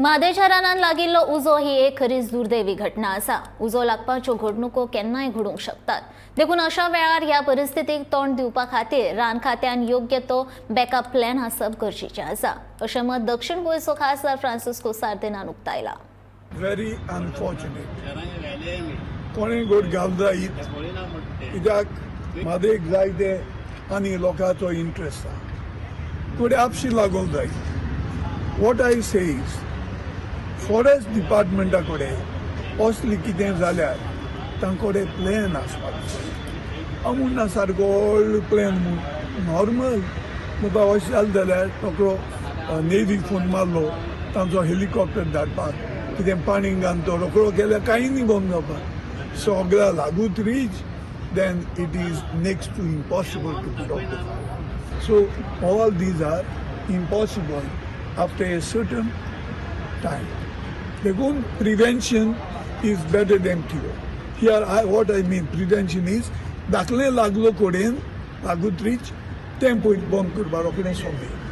म्हादेच्या रानान लागिल्लो उजो ही एक खरीच दुर्दैवी घटना आसा। उजो लागपाच्यो घडणुको केन्नाय घडूंक शकतात। देखून अशा वेळार ह्या परिस्थितीक तोंड दिवपा खातीर रान खात्यान योग्य तो बॅकअप प्लॅन आसप गरजेचें आसा, अशें मत दक्षिण गोंयचो खासदार फ्रांसिस्को सार्दिनान उक्तायला। Very unfortunate. कोणी गोड घालदायत कित्याक म्हादेक जाय ते आनी लोकांचो इंट्रस्ट आसा थोडे आपशी लागूंक जाय। What I say is forest डिपार्टमेंटा कडेन असली कितें जाल्यार तांकोडे प्लॅन आसपाक जाय। म्हणना सारको व्हडलो प्लॅन नॉर्मल म्हाका अशें जालें जाल्यार तकलो नेव्ही फोन मारलो तांचो हेलिकॉप्टर धाडपाक कितें पाणी घालतो रोखडो केल्यार कांय न्ही बंद जावपाक। सगळ्या लागूच reach then it is next to impossible to put out the fire. So all these are impossible after a certain time. Therefore, prevention is better than cure. Here, what I mean prevention is दाखले लागलो codeine लागूच reach तें पयलीं बंद करपा रोखडें सोंपें।